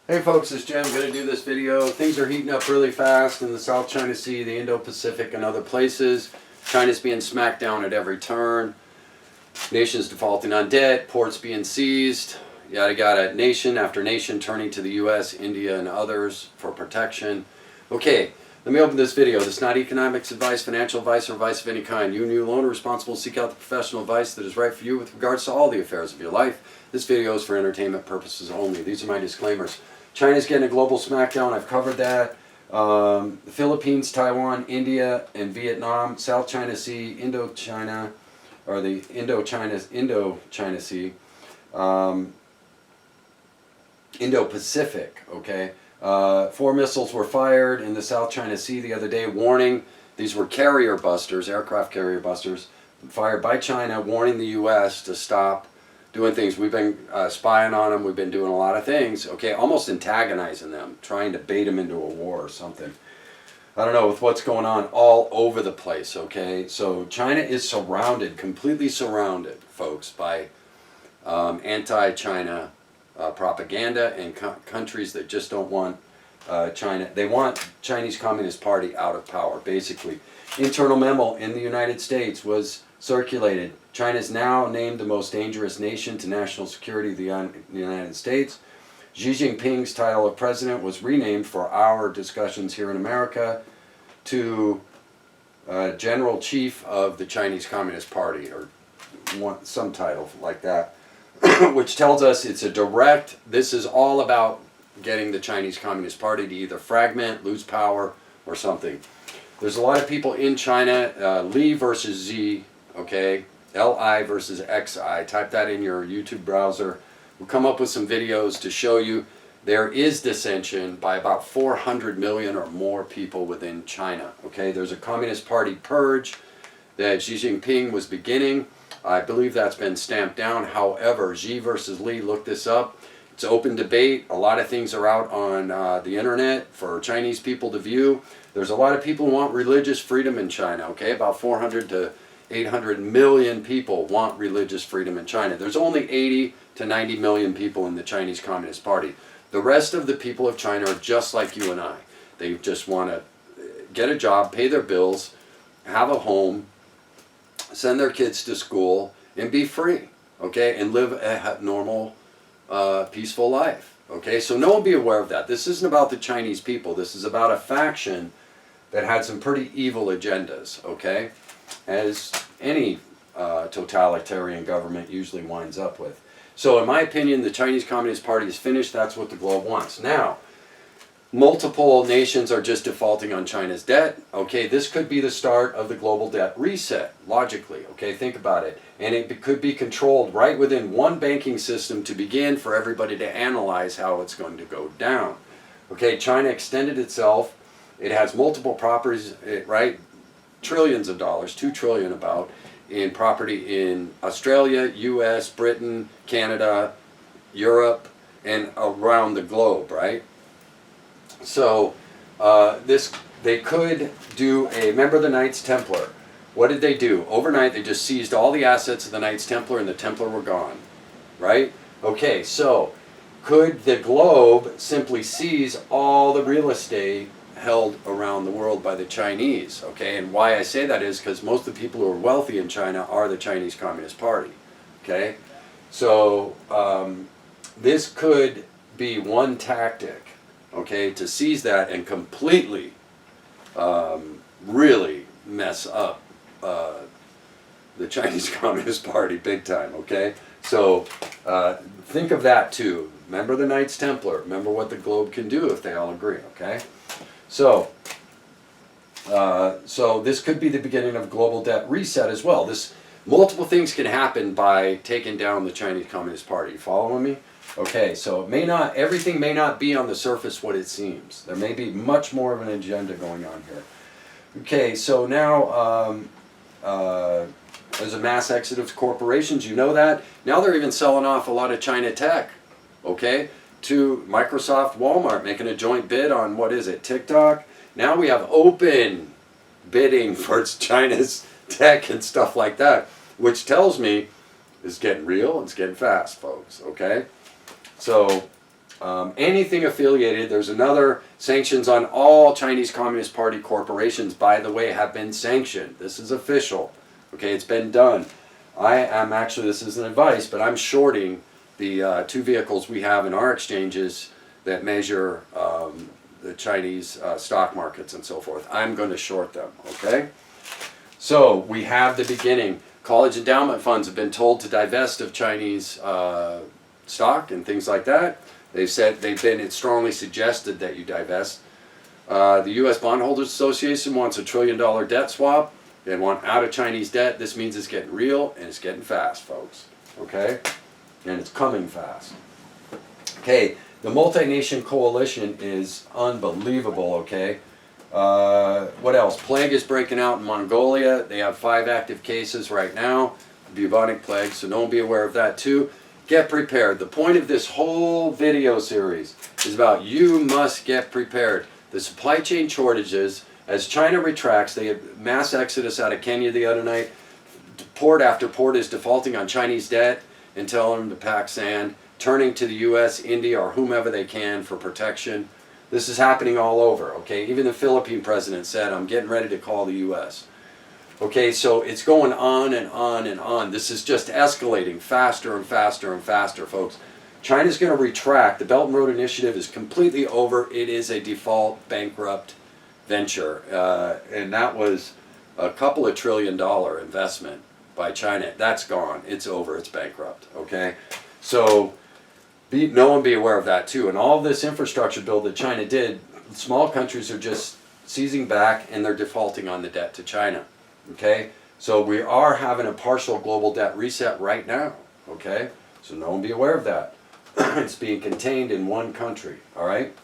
Hey folks, it's Jim. I'm going to do this video. Things are heating up really fast in the South China Sea, the Indo-Pacific, and other places. China's being smacked down at every turn. Nations defaulting on debt, ports being seized, yada yada. Nation after nation turning to the U.S., India, and others for protection. Okay, let me open this video. This is not economics advice, financial advice, or advice of any kind. You and you alone are responsible to seek out the professional advice that is right for you with regards to all the affairs of your life. This video is for entertainment purposes only. These are my disclaimers. China's getting a global smackdown. I've covered that. The Philippines, Taiwan, India, and Vietnam, South China Sea, Indochina, or the Indo-China Sea, Indo-Pacific, okay? 4 missiles were fired in the South China Sea the other day, warning, these were carrier busters, aircraft carrier busters, fired by China, warning the U.S. to stop doing things. We've been spying on them, we've been doing a lot of things, okay, almost antagonizing them, trying to bait them into a war or something. I don't know, with what's going on all over the place, okay? So China is surrounded, completely surrounded, folks, by anti-China propaganda and countries that just don't want China. They want Chinese Communist Party out of power, basically. Internal memo in the United States was circulated. China is now named the most dangerous nation to national security of the United States. Xi Jinping's title of president was renamed for our discussions here in America to General Chief of the Chinese Communist Party, or some title like that, which tells us it's a direct, this is all about getting the Chinese Communist Party to either fragment, lose power, or something. There's a lot of people in China, Li versus Xi, okay, Li versus Xi, type that in your YouTube browser. We'll come up with some videos to show you there is dissension by about 400 million or more people within China, okay? There's a Communist Party purge that Xi Jinping was beginning. I believe that's been stamped down. However, Xi versus Li, look this up. It's open debate. A lot of things are out on the internet for Chinese people to view. There's a lot of people who want religious freedom in China, okay? About 400 to 800 million people want religious freedom in China. There's only 80 to 90 million people in the Chinese Communist Party. The rest of the people of China are just like you and I. They just want to get a job, pay their bills, have a home, send their kids to school, and be free, okay? And live a normal, peaceful life, okay? So no one be aware of that. This isn't about the Chinese people. This is about a faction that had some pretty evil agendas, okay? As any totalitarian government usually winds up with. So in my opinion, the Chinese Communist Party is finished. That's what the globe wants. Now, multiple nations are just defaulting on China's debt. Okay, this could be the start of the global debt reset, logically. Okay, think about it. And it could be controlled right within one banking system to begin for everybody to analyze how it's going to go down. Okay, China extended itself. It has multiple properties, right? Trillions of dollars, 2 trillion about, in property in Australia, US, Britain, Canada, Europe, and around the globe, right? So they could do a, remember the Knights Templar. What did they do? Overnight they just seized all the assets of the Knights Templar and the Templar were gone, right? Okay, so could the globe simply seize all the real estate held around the world by the Chinese, okay? And why I say that is because most of the people who are wealthy in China are the Chinese Communist Party, okay? So this could be one tactic, okay, to seize that and completely really mess up the Chinese Communist Party big time, okay? So think of that too. Remember the Knights Templar. Remember what the globe can do if they all agree, okay? So this could be the beginning of global debt reset as well. Multiple things can happen by taking down the Chinese Communist Party. You following me? Okay, so everything may not be on the surface what it seems. There may be much more of an agenda going on here. Okay, so now there's a mass exodus of corporations, you know that. Now they're even selling off a lot of China tech, okay, to Microsoft, Walmart, making a joint bid on, what is it, TikTok? Now we have open bidding for China's tech and stuff like that, which tells me it's getting real, it's getting fast, folks, okay? So Anything affiliated, there's another sanctions on all Chinese Communist Party corporations, by the way, have been sanctioned. This is official. Okay, it's been done. I am actually, this isn't advice, but I'm shorting the 2 vehicles we have in our exchanges that measure the Chinese stock markets and so forth. I'm going to short them, okay? So we have the beginning. College endowment funds have been told to divest of Chinese stock and things like that. They've said it's strongly suggested that you divest. The U.S. Bondholders Association wants $1 trillion debt swap. They want out of Chinese debt. This means it's getting real and it's getting fast, folks. Okay? And it's coming fast. Okay, the multi-nation coalition is unbelievable, okay? What else? Plague is breaking out in Mongolia. They have 5 active cases right now. Bubonic plague, so don't be aware of that too. Get prepared. The point of this whole video series is about you must get prepared. The supply chain shortages, as China retracts, they had mass exodus out of Kenya the other night. Port after port is defaulting on Chinese debt and telling them to pack sand, turning to the U.S., India, or whomever they can for protection. This is happening all over, okay? Even the Philippine president said, I'm getting ready to call the U.S. Okay, so it's going on and on and on. This is just escalating faster and faster and faster, folks. China's going to retract. The Belt and Road Initiative is completely over. It is a default bankrupt venture. And that was a couple of $1 trillion investment by China. That's gone. It's over. It's bankrupt, okay? So no one be aware of that too. And all of this infrastructure bill that China did, small countries are just seizing back and they're defaulting on the debt to China. Okay, so we are having a partial global debt reset right now. Okay, so no one be aware of that. It's being contained in one country. All right,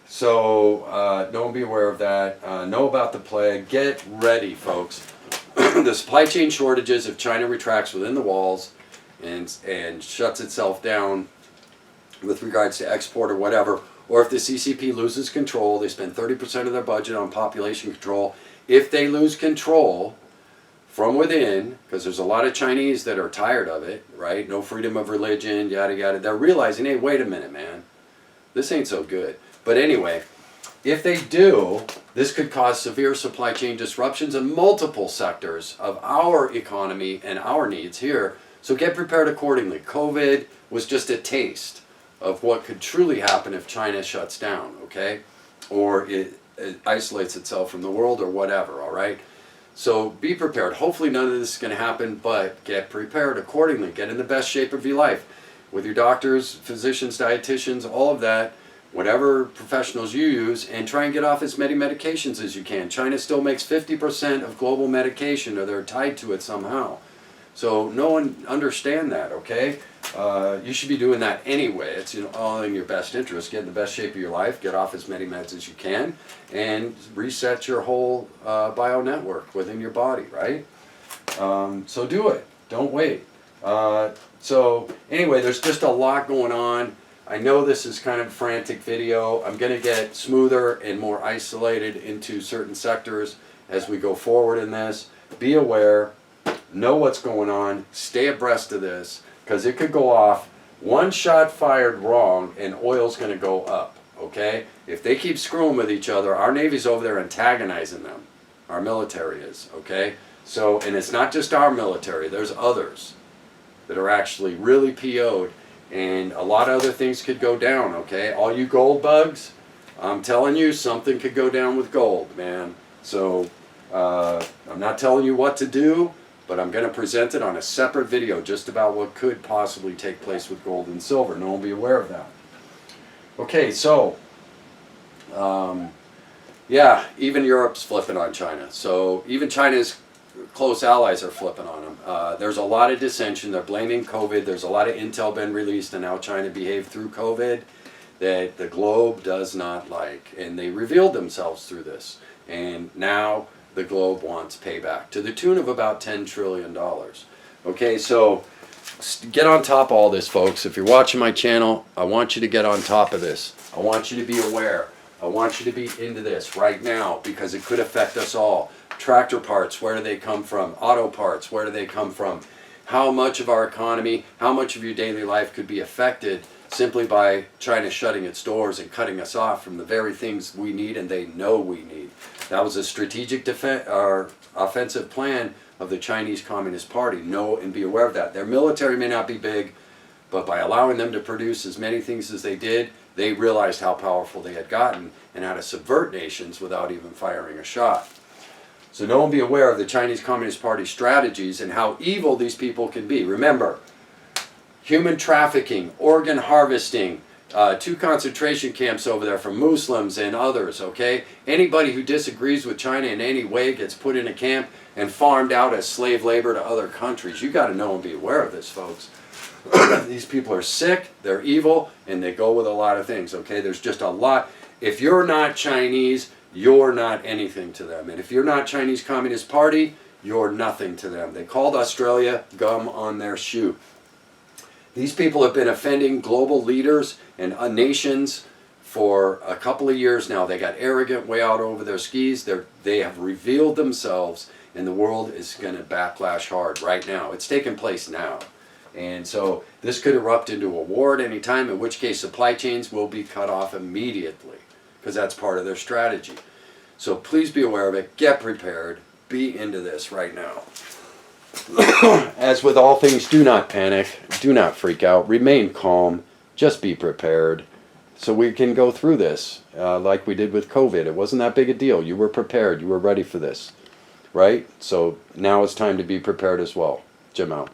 so no one be aware of that. Know about the plague. Get ready, folks. The supply chain shortages, if China retracts within the walls and shuts itself down with regards to export or whatever, or if the CCP loses control, they spend 30% of their budget on population control. If they lose control from within, because there's a lot of Chinese that are tired of it, right? No freedom of religion, yada yada. They're realizing, hey, wait a minute, man. This ain't so good. But anyway, if they do, this could cause severe supply chain disruptions in multiple sectors of our economy and our needs here. So get prepared accordingly. COVID was just a taste of what could truly happen if China shuts down, okay? Or it isolates itself from the world or whatever, all right? So be prepared. Hopefully none of this is going to happen, but get prepared accordingly. Get in the best shape of your life with your doctors, physicians, dietitians, all of that, whatever professionals you use, and try and get off as many medications as you can. China still makes 50% of global medication, or they're tied to it somehow. So no one understand that, okay? You should be doing that anyway. It's all in your best interest. Get in the best shape of your life. Get off as many meds as you can, and reset your whole bio network within your body, right? So do it. Don't wait. So anyway, there's just a lot going on. I know this is kind of a frantic video. I'm going to get smoother and more isolated into certain sectors as we go forward in this. Be aware. Know what's going on. Stay abreast of this, because it could go off. One shot fired wrong and oil's going to go up, okay? If they keep screwing with each other, our Navy's over there antagonizing them. Our military is, okay? So, and it's not just our military. There's others that are actually really PO'd, and a lot of other things could go down, okay? All you gold bugs, I'm telling you, something could go down with gold, man. So, I'm not telling you what to do, but I'm going to present it on a separate video just about what could possibly take place with gold and silver. No one will be aware of that. Okay, so, yeah, even Europe's flipping on China. So even China's close allies are flipping on them. There's a lot of dissension. They're blaming COVID. There's a lot of intel been released on how China behaved through COVID that the globe does not like. And they revealed themselves through this. And now the globe wants payback to the tune of about $10 trillion. Okay, so get on top of all this, folks. If you're watching my channel, I want you to get on top of this. I want you to be aware. I want you to be into this right now, because it could affect us all. Tractor parts, where do they come from? Auto parts, where do they come from? How much of our economy, how much of your daily life could be affected simply by China shutting its doors and cutting us off from the very things we need and they know we need. That was a strategic offensive plan of the Chinese Communist Party. Know and be aware of that. Their military may not be big, but by allowing them to produce as many things as they did, they realized how powerful they had gotten and how to subvert nations without even firing a shot. So know and be aware of the Chinese Communist Party strategies and how evil these people can be. Remember, human trafficking, organ harvesting, 2 concentration camps over there for Muslims and others, okay? Anybody who disagrees with China in any way gets put in a camp and farmed out as slave labor to other countries. You got to know and be aware of this, folks. These people are sick, they're evil, and they go with a lot of things, okay? There's just a lot. If you're not Chinese, you're not anything to them. And if you're not Chinese Communist Party, you're nothing to them. They called Australia gum on their shoe. These people have been offending global leaders and nations for a couple of years now. They got arrogant, way out over their skis. They have revealed themselves, and the world is going to backlash hard right now. It's taking place now. And so this could erupt into a war at any time, in which case supply chains will be cut off immediately, because that's part of their strategy. So please be aware of it. Get prepared. Be into this right now. As with all things, do not panic. Do not freak out. Remain calm. Just be prepared. So we can go through this like we did with COVID. It wasn't that big a deal. You were prepared. You were ready for this. Right? So now it's time to be prepared as well. Jim out.